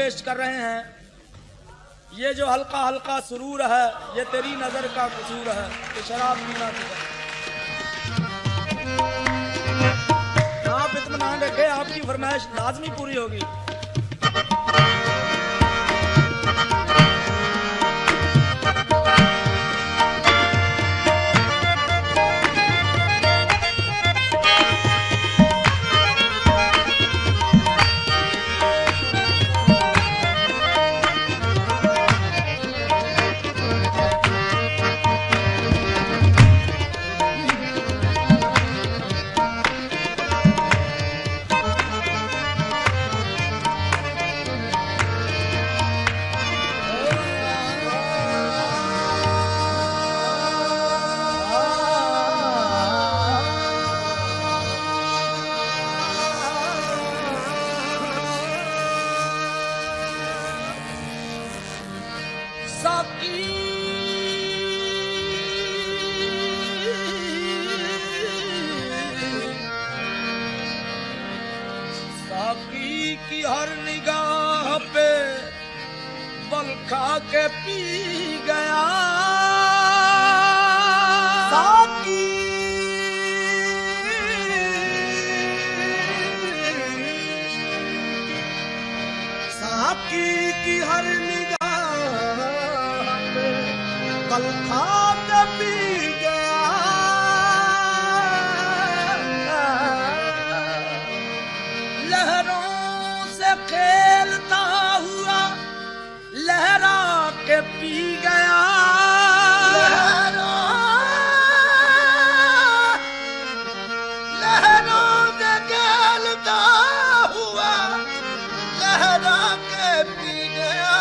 पेश कर रहे हैं। ये जो हल्का हल्का सुरूर है ये तेरी नजर का कसूर है कि शराब पीना तुझे। आप इत्मीनान रखें, आपकी फरमाइश लाजमी पूरी होगी। साकी की हर निगाह पे बल खा के पी गया। साकी साकी की हर निगाह पे बल खा के पी गया। लहरों से खेलता हुआ लहरा के पी गया। लहरों से खेलता हुआ लहरा के पी गया।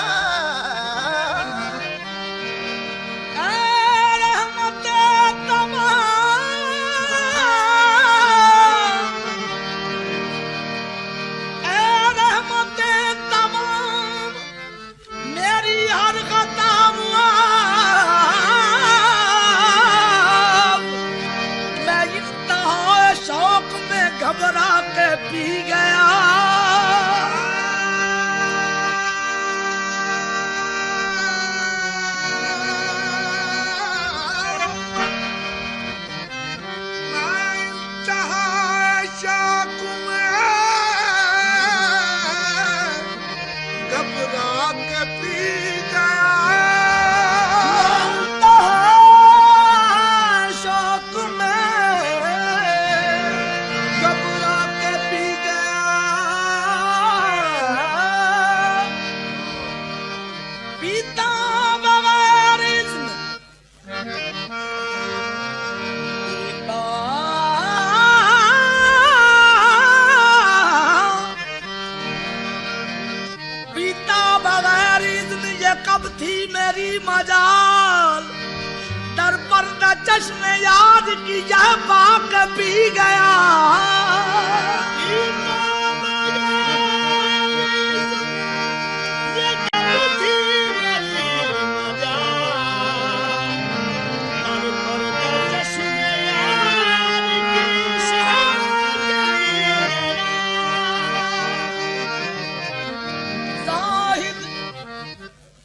घबरा के पी गया। घबरा के पी कब थी मेरी मजाल दर पर न चश्मे याद की यह पाक पी गया।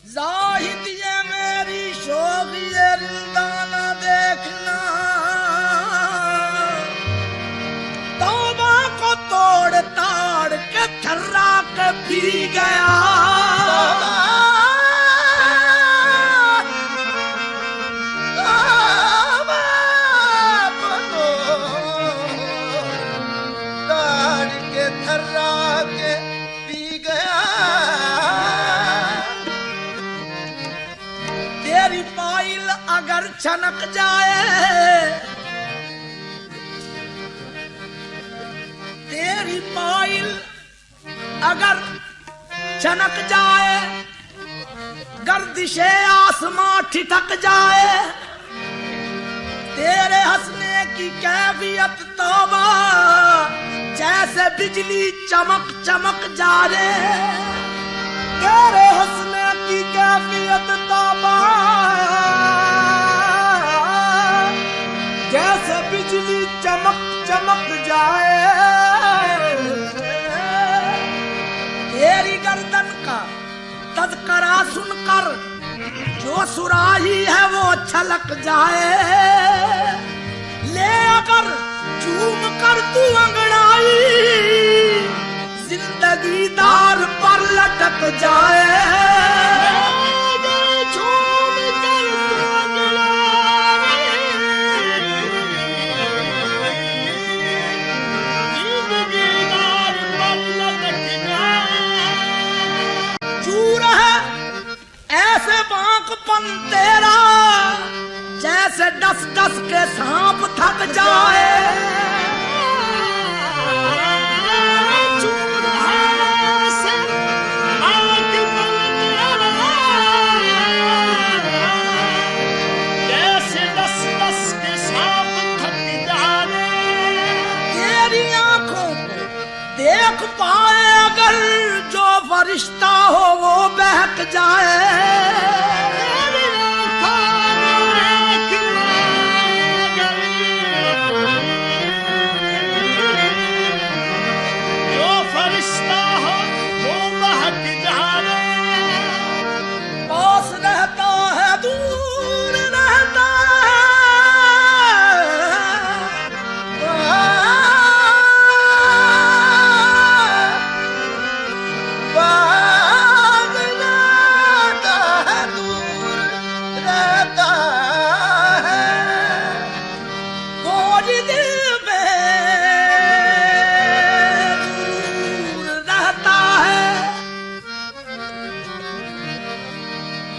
जाहिद ये मेरी शोखी दाना देखना, तौबा को तोड़ ताड़ के थर्रा के पी गया। तेरी पायल अगर छनक जाए, तेरी पायल अगर छनक जाए, गर्दिशे आसमां ठिठक जाए, तेरे हंसने की कैफियत तौबा जैसे बिजली चमक चमक जाए। तेरे हंसने की कैफियत तौबा जैसे बिजली चमक चमक जाए। तेरी गर्दन का सुराही है वो छलक जाए, ले अगर चूम कर तू अंगड़ाई, जिंदगी दार पर लटक जाए। ऐसे बांकपन तेरा जैसे डस डस के सांप थक जाए। चूर है ऐसे बांकपन तेरा जैसे डस डस के सांप थक जाए। तेरी आंखों को देख पाए अगर जो फरिश्ता हो वो बहक जाए। जो फरिश्ता हो वो बहक जाए। पास रहता है दूर रहता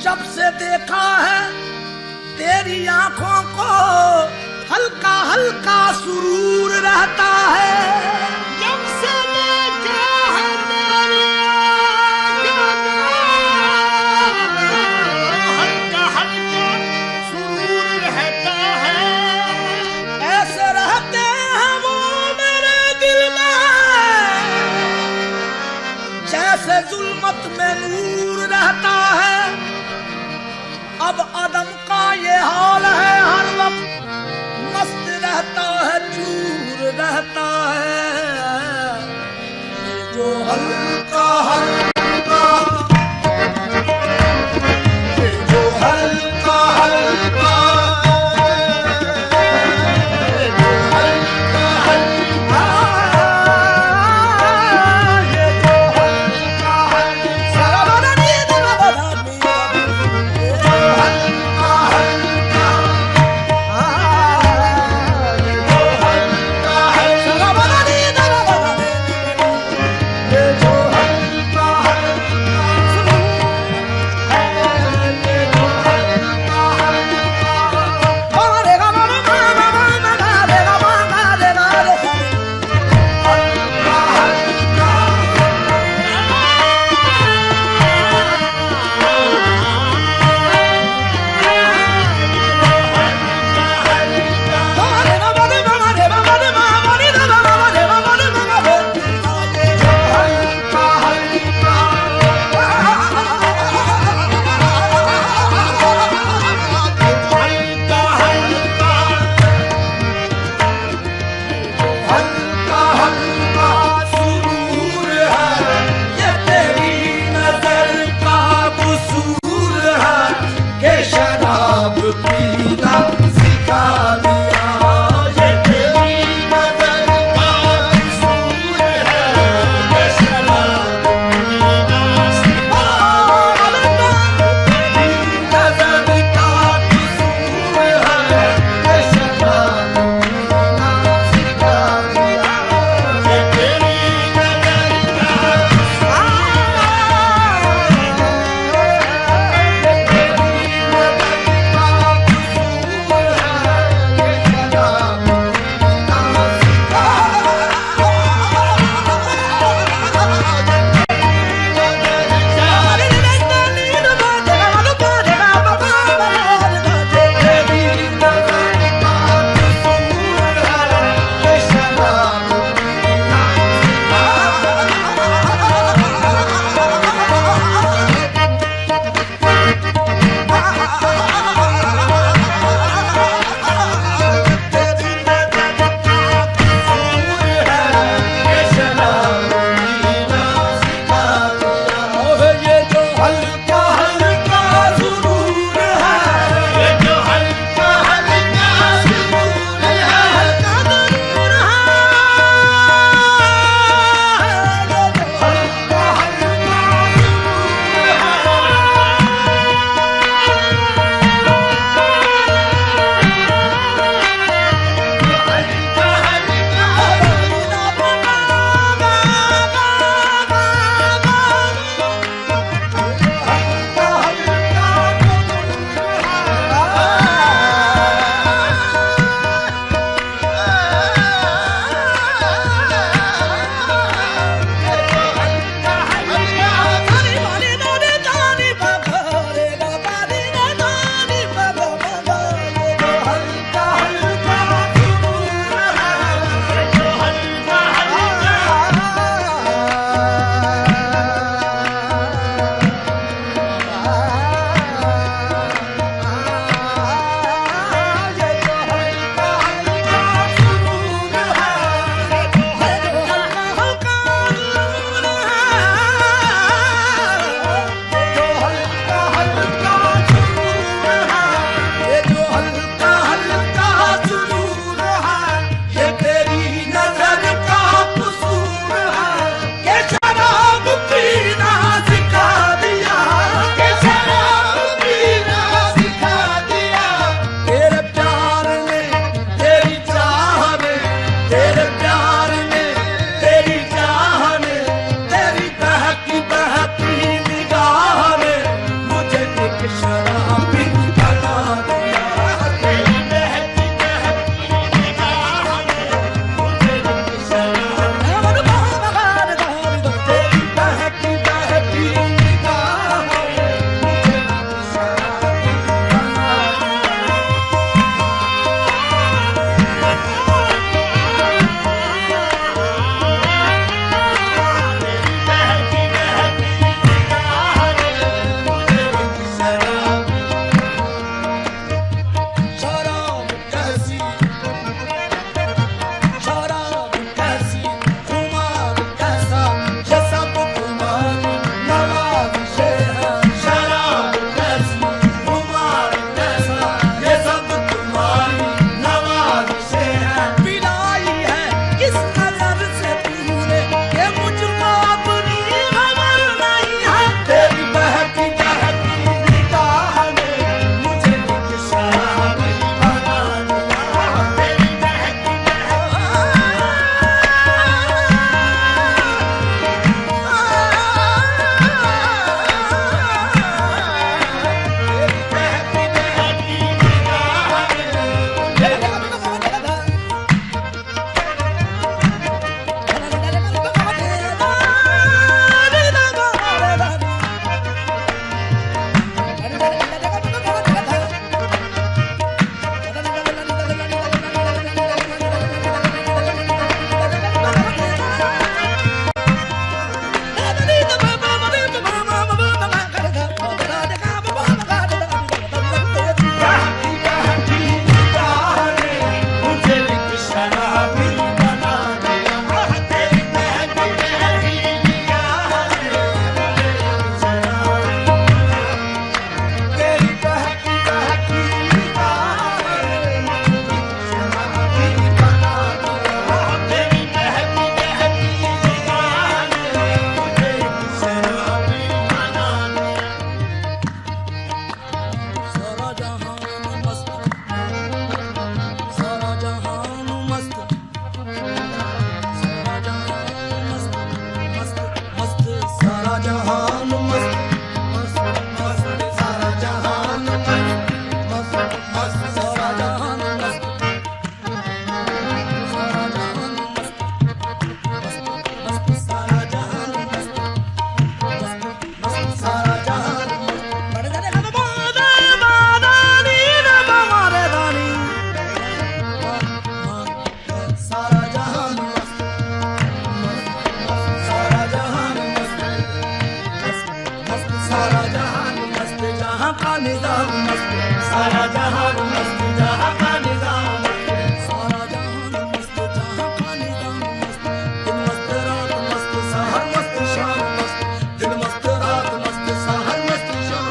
जब से देखा है तेरी आंखों को हल्का हल्का सुरूर रहता है। जब से देखा है तेरी हल्का हल्का सुरूर रहता है। ऐसे रहते हैं वो मेरे दिल में जैसे जुल्मत में नूर रहता है। अब आदम का ये हाल है हर वक्त मस्त रहता है, चूर रहता है। शराबी बना दिया। तेरी बहकी बहकी निगाह ने मुझे भी शराबी बना दिया। तेरी बहकी बहकी निगाह ने मुझे भी शराबी बना सारा जहान मस्त जहां का निजाम सारा जहान मस्त जहां का निजाम मस्त दिन मस्त रात मस्त सहर मस्त शाम मस्त दिन मस्त रात मस्त सहर मस्त शाम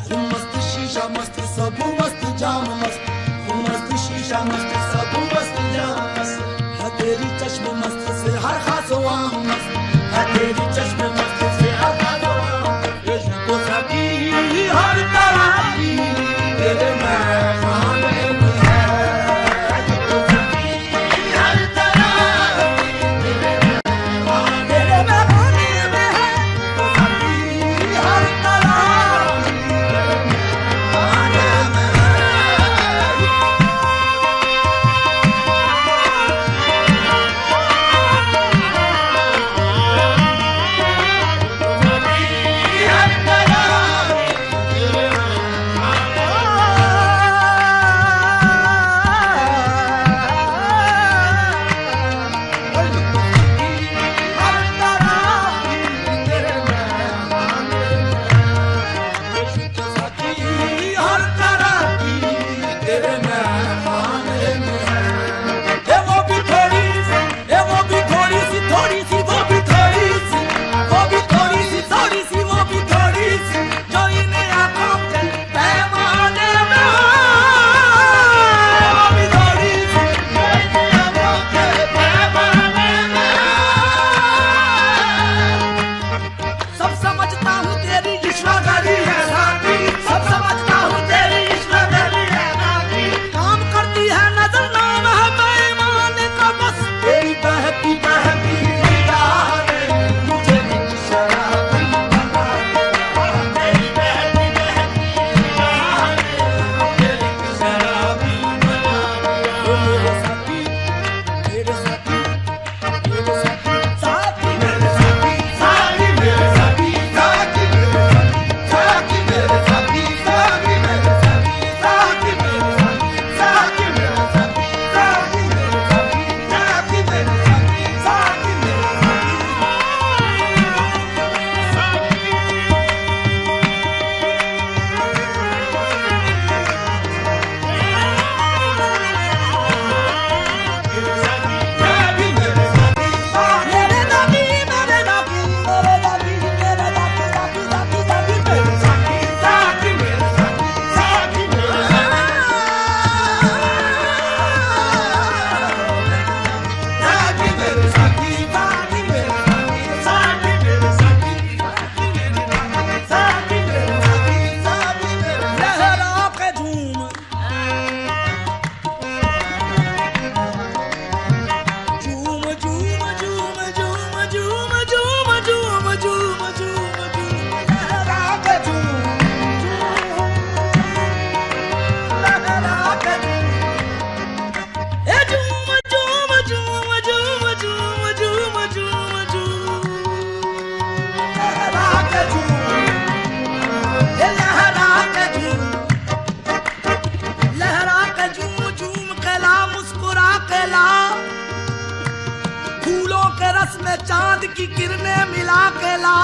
खून मस्त शीशा मस्त सबू मस्त जाम मस्त खून मस्त शीशा मस्त सबू मस्त जाम मस्त है तेरी चश्म मस्त से हर खास वाम मस्त है तेरी चश्म मस्त से हर खास वाम ये तो सभी हर तरह की तेरे मैं की किरणें मिला के ला,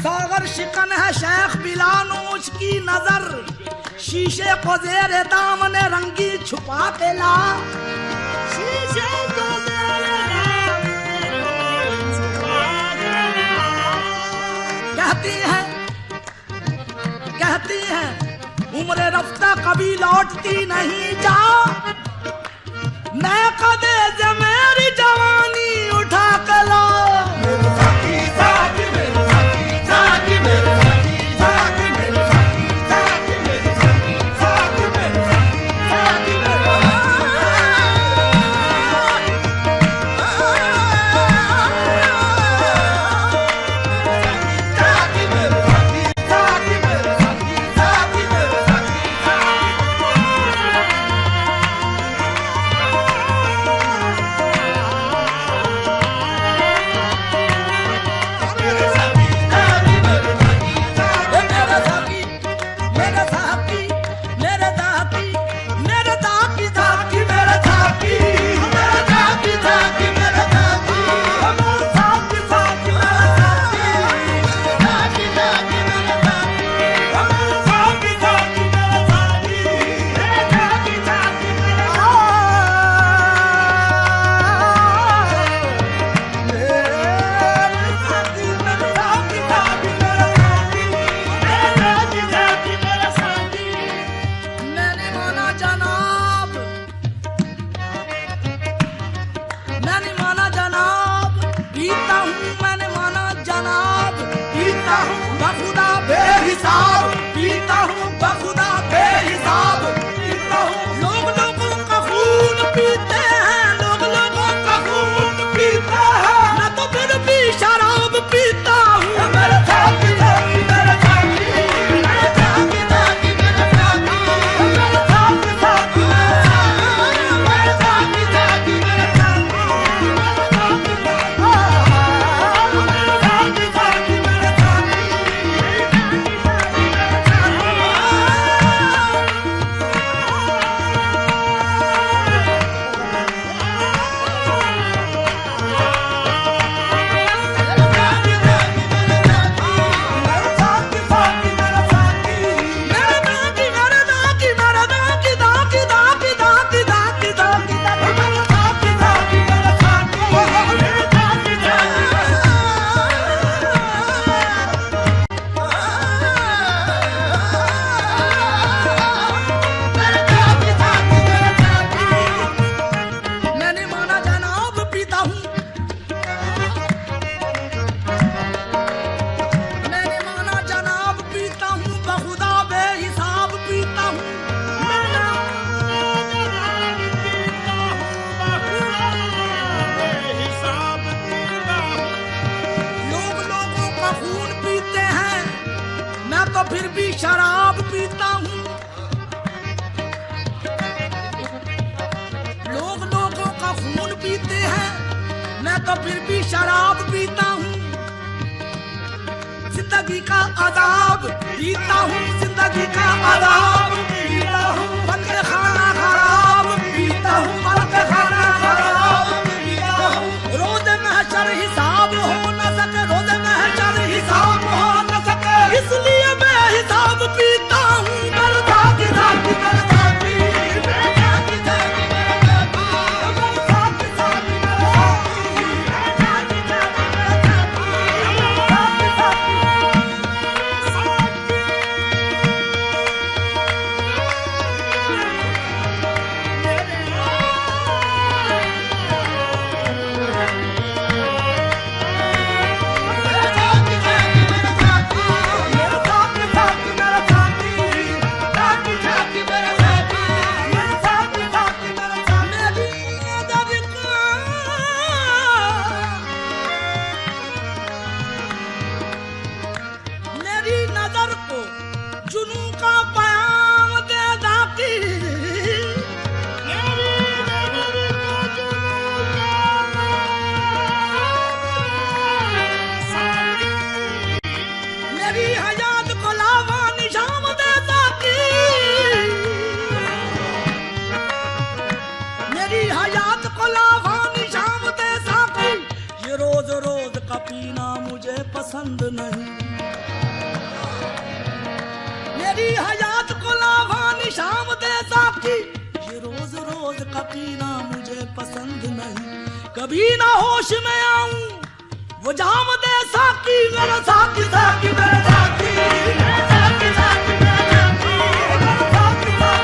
सागर शिकन है शेख बिलानूच की नजर, शीशे को जेर दामन रंगी छुपा के ला, शीशे को कहती है उम्र रफ्ता कभी लौटती नहीं जा, मैं कदे मेरी जवानी उठा के ला, फिर भी शराब पीता हूँ, लोग लोगों का खून पीते हैं, मैं तो फिर भी शराब पीता हूँ, जिंदगी का अदाब पीता हूँ, जिंदगी का अदाब पीता हूँ, बन के खाना खराब पीता हूँ, बन के खाना खराब पीता हूँ, रोज महशर हिसाब हो न सके, रोज महशर हिसाब हो न सके, इसलिए मैं हिसाब पीता हूँ, मरदा की जाति मरदा की, मरदा की जाति मरदा की, मरदा की जाति मरदा की, मरदा की जाति मरदा की, मरदा की जाति पसंद नहीं। मेरी हयात को लाभानी शाम दे साकी, ये रोज रोज का पीना मुझे पसंद नहीं। कभी ना होश में आऊं वो जाम दे साकी, मेरा साकी साकी मेरा साकी, मेरा साकी साकी मेरा साकी, मेरा साकी साकी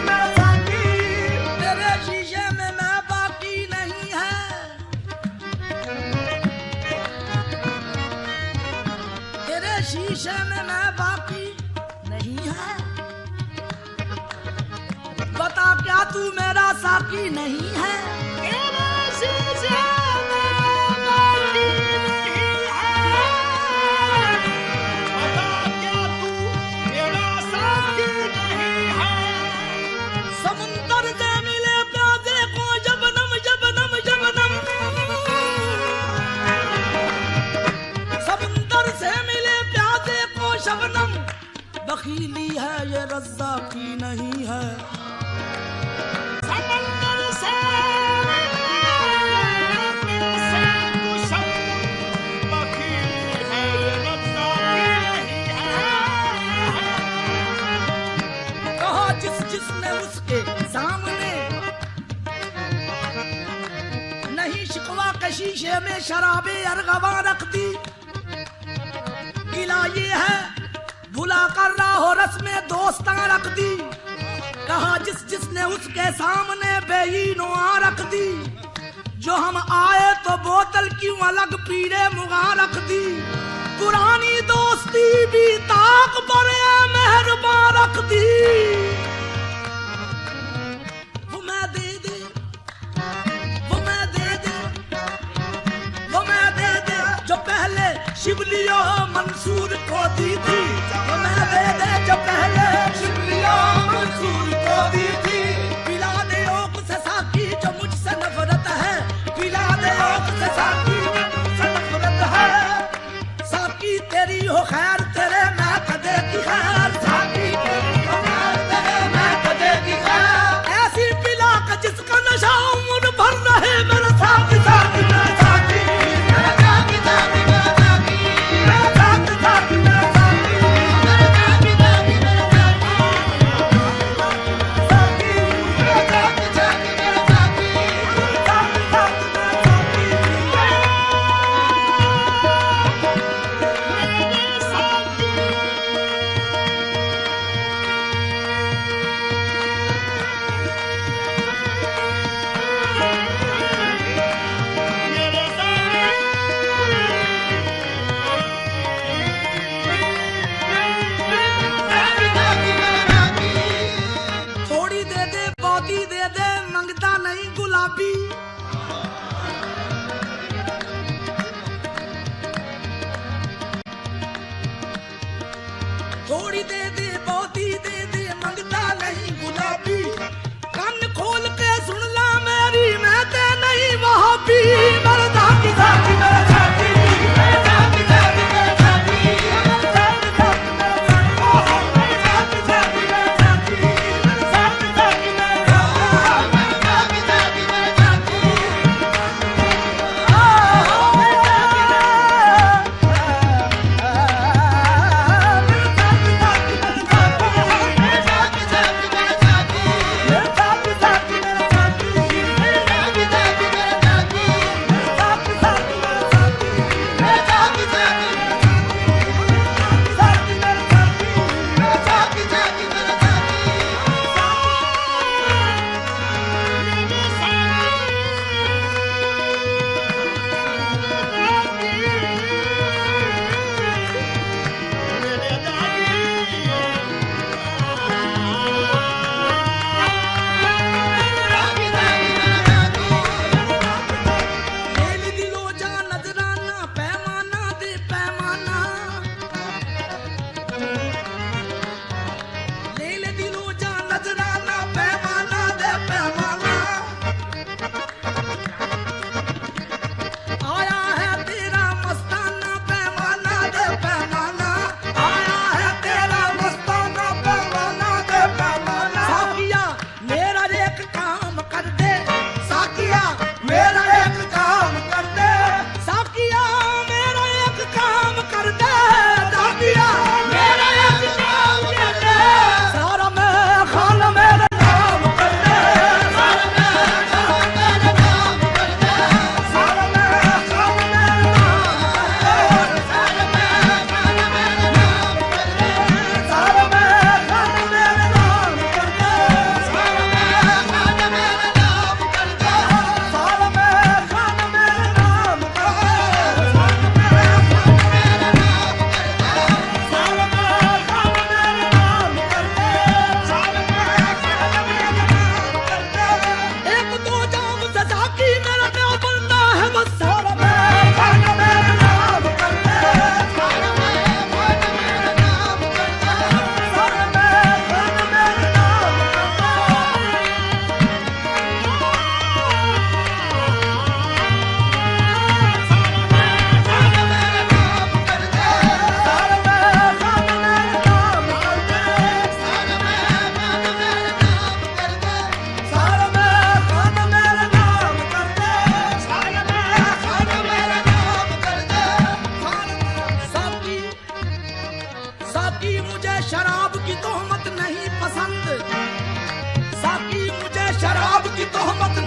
मेरा साकी, मेरा साकी शीशे में मैं बाकी नहीं है। बता क्या तू मेरा साकी नहीं है? तेरे शीशे में बाकी नहीं है। बता क्या तू मेरा साकी नहीं है? समुंदर से मिले प्यासे को जबनम जबनम जबनम, समुंदर से मिले शबनम, बखीली है ये रज़्ज़ाकी नहीं है। समंदर से बखीली है ये रज़्ज़ाकी नहीं है। कहा जिसने उसके सामने नहीं शिकवा के शीशे में शराबे अरगवा रख दी। गिला ये है भुला कर राहो रस में दोस्तां रख दी। कहा जिसने उसके सामने बेईनो आ रख दी। जो हम आए तो बोतल क्यों अलग पीरे मुगा रख दी। पुरानी दोस्ती भी ताक पर मेहरबान रख दी। वो मैं दे दे, वो मैं दे दे, वो मैं दे दे जो पहले शिवलियो मंसूर को दी थी। वो मैं दे दे जो पहले शिवलियो मंसूर को दी थी। पिला दे ओक से साकी जो मुझसे नफरत है। पिला दे ओक से साकी जो मुझसे नफरत है। साकी तेरी हो खैर तेरे मैं कदे की खैर। साकी तेरी हो खैर तेरे मैं कदे की खैर। ऐसी पिला का जिसका नशा उम्र भर रहे मेरा साकी साकी मेरा साकी, मेरा साकी साकी मेरा साकी, मेरा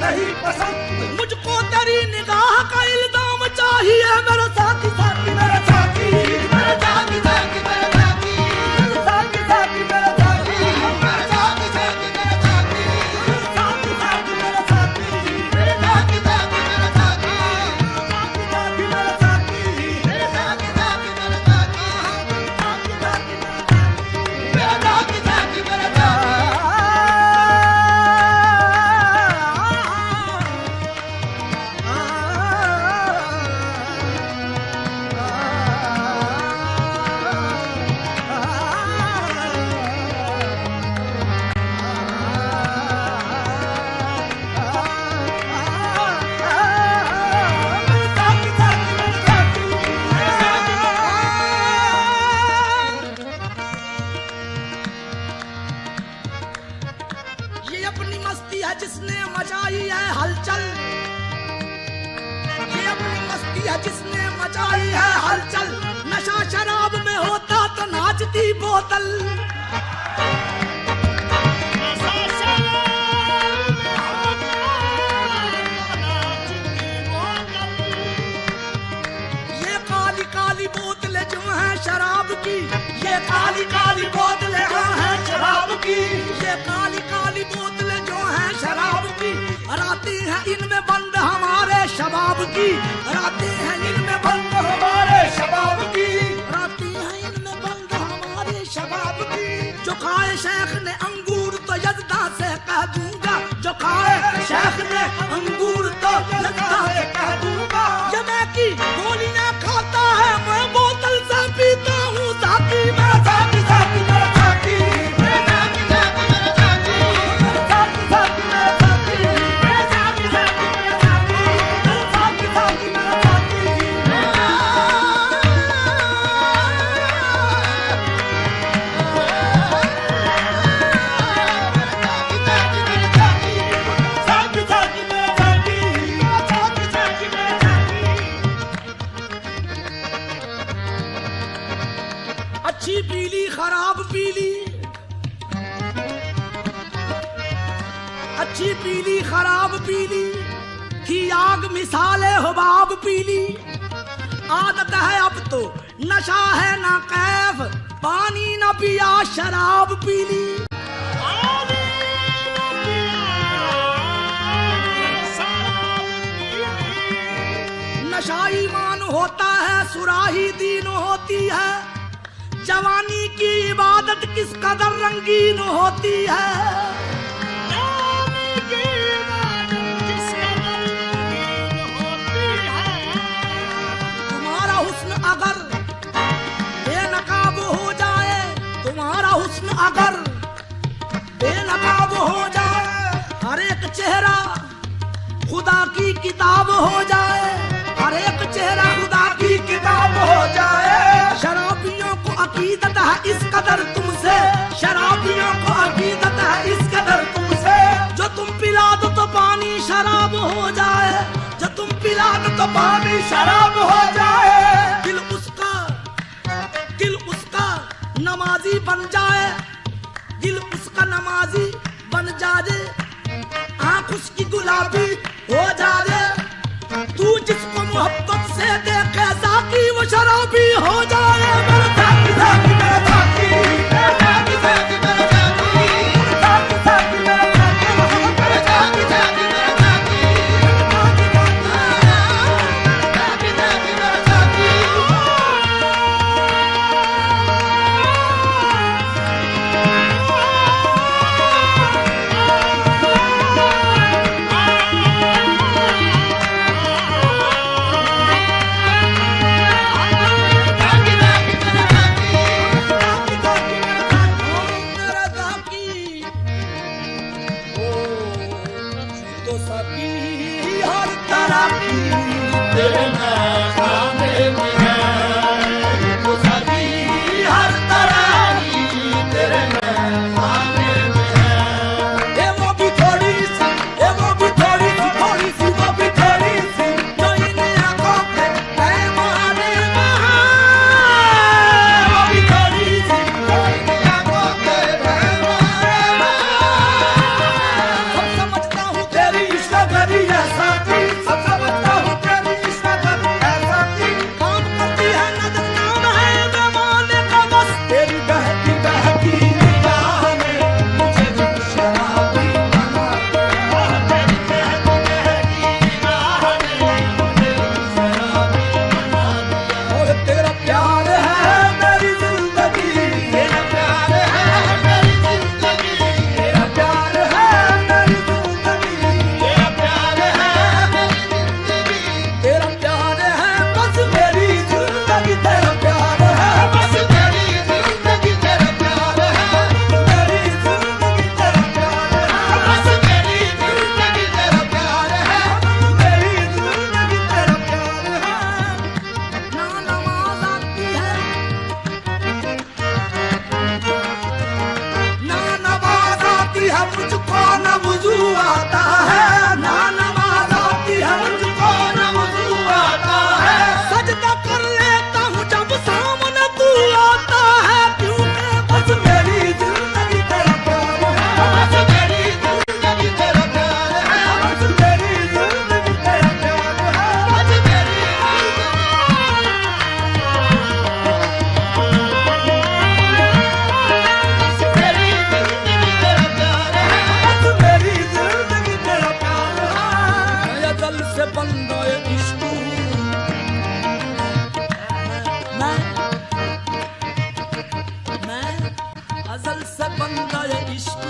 नहीं पसंद, मुझको तेरी निगाह का इल्जाम चाहिए मेरे साथी साथी मेरे साथी मेरे साथी साथी मेरे साथी मेरे साथी साथी मेरे साथी मेरे साथी साथी मेरे साथी साथी साथी मेरे साथी मेरे साथी साथी मेरे साथी साथी साथी मेरे साथी मेरे साथी साथी मेरे साथी साथी साथी मेरे साथी साथी मेरे साथी। जिसने मचाई है हलचल, ये अपनी मस्ती है जिसने मचाई है हलचल, नशा शराब में होता तो नाचती बोतल। ये काली काली बोतलें जो हैं शराब की, ये काली काली बोतलें जो हैं शराब की, ये काली काली बोतलें जो हैं शराब की, रातें हैं इनमें बंद हमारे शबाब की, रातें हैं इनमें बंद हमारे शबाब की, रातें हैं इनमें बंद हमारे शबाब की। जो खाए शेख ने अंगूर तो यज़दा से कह दूंगा, जो खाए शेख ने अंगूर तो यज़दा से कह दूंगा। ये मैं की गोलियां खाता है मैं बोतल से पीता हूँ साथी मेरा साथी साथी मेरा साथी मेरा साथी साथी मेरा साथी मेरा साथी साथी मेरा साथी मेरा साथी साथी मेरा साथी मेरा साथी साथी मेरा साथी। अच्छी पीली खराब पीली, अच्छी पीली खराब पीली की आग मिसाले हुबाब पीली। आदत है अब तो नशा है ना कैफ, पानी न पिया शराब पीली। नशा ईमान होता है सुराही दीन होती है, जवानी की इबादत किस कदर रंगीन होती है। तुम्हारा हुस्न अगर बेनकाब हो जाए, तुम्हारा हुस्न अगर बेनकाब हो जाए, हर एक चेहरा खुदा की किताब हो जाए, हर एक चेहरा खुदा की किताब हो जाए। शराबियों को अकीदत है इस कदर तुमसे, शराबियों को अकीदत है इस कदर तुमसे, जो तुम पिला दो तो पानी शराब हो जाए, जो तुम पिला दो तो पानी शराब हो जाए। दिल उसका नमाजी बन जाए, दिल उसका नमाजी बन जाए, आँख उसकी गुलाबी हो जाए। तू जिसको मोहब्बत से देखे साकी वो शराबी हो जाए मेरे साथी साथी मेरे साथी मेरे साथी साथी मेरे साथी मेरे साथी साथी मेरे साथी मेरे साथी साथी मेरे साथी साथी साथी मेरे साथी। बंदा ये इश्क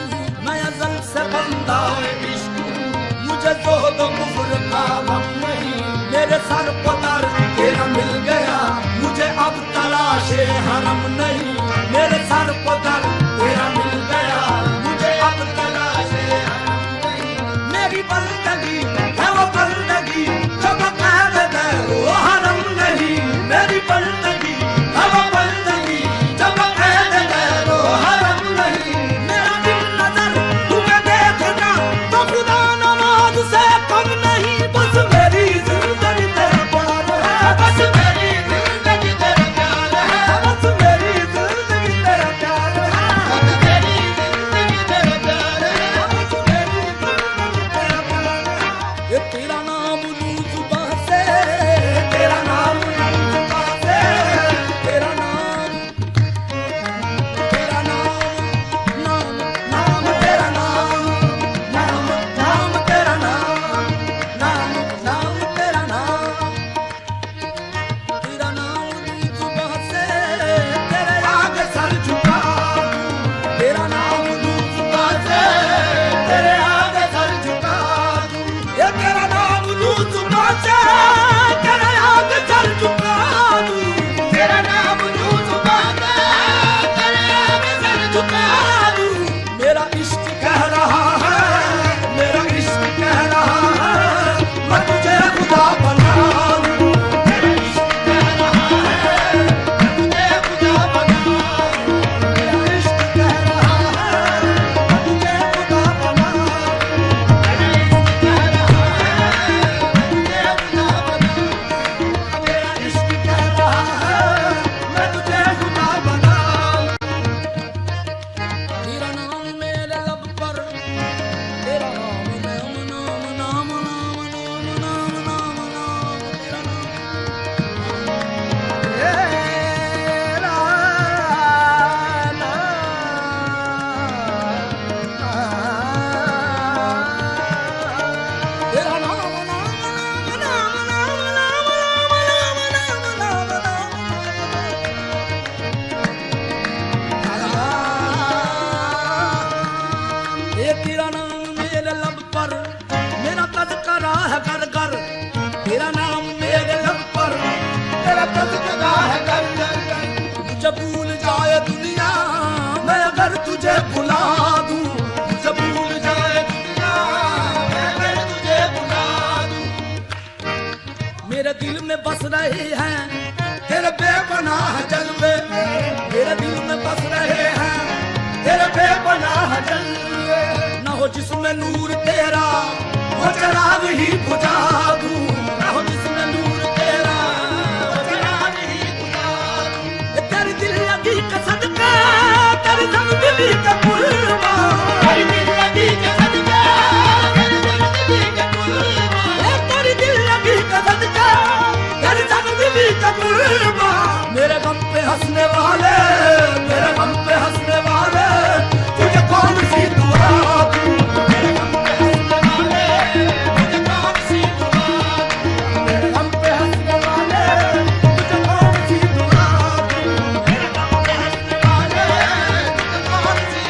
मैं अज़ल से बंदा ये इश्क मुझे ज़ोहद कुफ्र का गम नहीं मेरे सर पर दर तेरा मिल गया मुझे अब तलाशे हरम नहीं मेरे सर पर दर तेरा मिल गया मुझे अब तलाशे हरम नहीं मेरी बंदगी है वो बंदगी जो बक़ैद है वो हरम नहीं मेरी बंदगी है वो बंदगी जो बक़ैद है वो हरम नहीं मेरा दिल नजर तुम्हें देखना तो खुदा नमाज से कम नहीं बस मेरी जिंदगी तेरा प्यार है बस मेरी जिंदगी तेरा प्यार है बस मेरी जिंदगी तेरा प्यार है बस मेरी जिंदगी तेरा प्यार है बस मेरी जिंदगी तेरा प्यार है ये तेरा नाम लूं जुबां से तेरा नाम लूं जुबां से तेरा नाम नाम नाम तेरा नाम नाम नाम तेरा नाम नाम नाम तेरा नाम तेरा नाम लूं जुबां से तेरे आगे सर झुका दूं तेरा नाम लूं जुबां से तेरे आगे सर झुका दूं ये तेरा नाम लूं जुबां से तेरे आगे सर झुका दूं तेरा नाम लूं जुबां से तेरे आगे सर झुका दूं मेरा इश्क कह रहा है मेरा इश्क कह रहा है मैं तुझे खुदा बना लूं मेरा इश्क कह रहा है मैं तुझे खुदा बना लूं मेरा इश्क कह रहा है मैं तुझे खुदा बना लूं मेरा इश्क कह रहा है मैं तुझे खुदा बना लूं मेरा इश्क कह रहा है मैं तुझे खुदा बना लूं तेरा नाम मेरे लब पर तेरा नाम नाम नाम नाम नाम नाम नाम नाम नाम तेरा ये तेरा नाम मेरे लब पर मेरा तज़किरा है कर कर तेरा नाम मेरे लब पर तेरा तज़किरा है कर कर मुझे भूल जाए दुनिया मैं अगर तुझे भुला दूं मुझे भूल जाए दुनिया मैं अगर तुझे भुला दूं मेरे दिल में बस रहे हैं तेरे बेपनाह जलवे मेरे दिल में बस रहे हैं तेरे बेपनाह जलवे ना हो जिसमें नूर तेरा वो चिराग ही बुझा दूं ना हो जिसमें नूर तेरा वो चिराग ही बुझा दूं तेरी दिल लगी का सदका तेरी जिंदगी का कुर्बान तेरी दिल लगी का सदका तेरी जिंदगी का कुर्बान तेरी दिल लगी का सदका तेरी जिंदगी का कुर्बान मेरे गम पे हंसने वाले मेरे गम पे हंसने वाले तुझे कौन सी दुआ दूं मेरे गम पे हंसने वाले तुझे कौन सी दुआ दूं मेरे गम पे हंसने वाले तुझे कौन सी दुआ दूं मेरे गम पे हंसने वाले तुझे कौन सी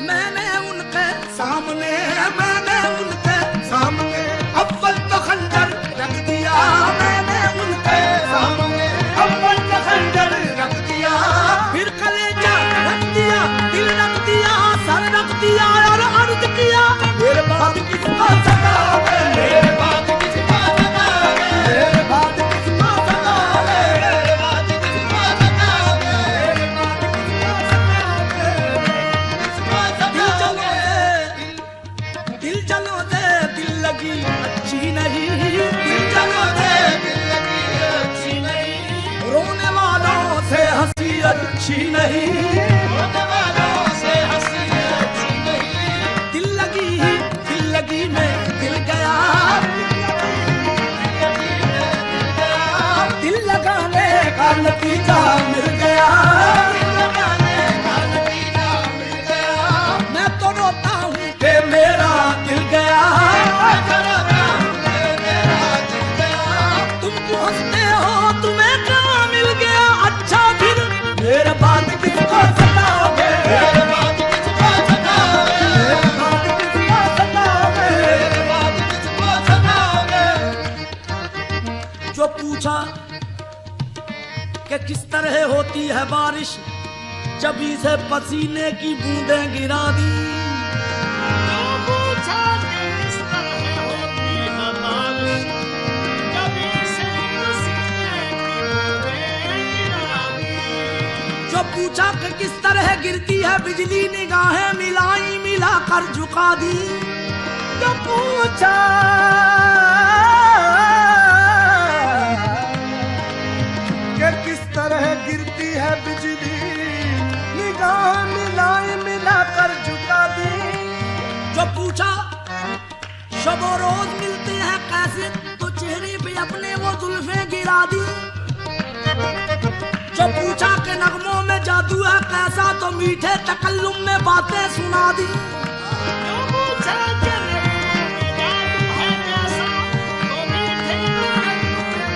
मैंने उनके सामने अव्वल तो खंजर रख दिया, मैंने उनके सामने अव्वल तो खंजर रख दिया, फिर कलेजा रख दिया, दिल रख दिया, सर रख दिया और अर्ज किया मेरे बाद किसका सताओगे, मेरे बाद किसका सताओगे, मेरे बाद किसका सताओगे, मेरे बाद किसका सताओगे, मेरे बाद किसका सताओगे, दिल चलो दे दिल लगी अच्छी नहीं, दिल चलो दे दिल लगी अच्छी नहीं, रोने वालों से हंसी अच्छी नहीं, रोने वालों से हंसी अच्छी नहीं, दिल लगी में दिल गया, दिल लगाने का नतीजा मिल गया, दिल लगाने का नतीजा मिल गया, मैं तो रोता हूँ कि मेरा दिल गया, मैं तो रोता हूँ कि मेरा दिल गया, तुम क्यों हंसते हो तुम्हें क्या मिल गया, अच्छा फिर मेरे बाद किसको सताओगे, मेरे बाद किसको सताओगे, मेरे बाद किसको सताओगे, मेरे बाद किसको सताओगे। जो पूछा कि किस तरह होती है बारिश, जबी से पसीने की बूंदें गिरा दी, जो पूछा कि किस तरह होती है बारिश, कभी से पसीने की बूंदें गिरा दी। जो पूछा कि किस तरह गिरती है बिजली, निगाहें मिलाई मिलाकर झुका दी, जो पूछा कि किस तरह गिरती है बिजली, निगाह मिलाई मिलाकर झुका दी, जो पूछा शबो रोज मिलते हैं कैसे, तो चेहरे पे अपने वो जुल्फें गिरा दी, जो पूछा कि नगमों में जादू है कैसा, तो मीठे तकल्लुम में बातें सुना दी, जो पूछा कि जादू है कैसा, तो मीठे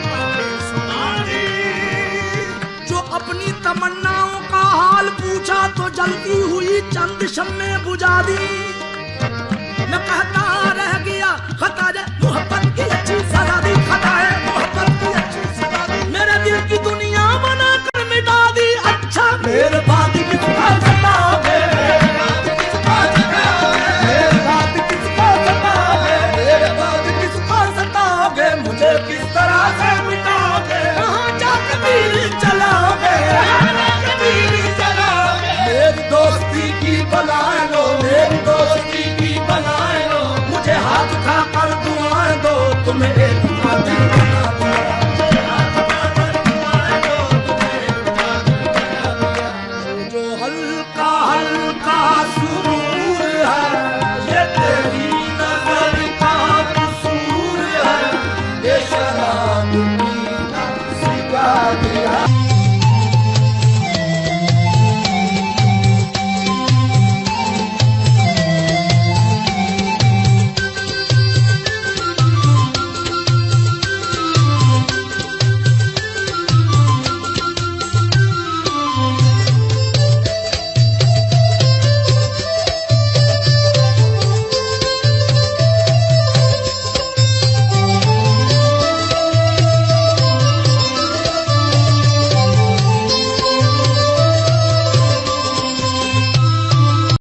बातें सुना दी। जो अपनी तमन्नाओं का हाल पूछा, तो जलती हुई चंद शम्में बुझा दी, मैं कहता रह गया खता है मोहब्बत की अच्छी सजा दी, खता है मोहब्बत की अच्छी सजा दी, मेरे दिल की दुनिया बनाकर मिटा दी, अच्छा मेरे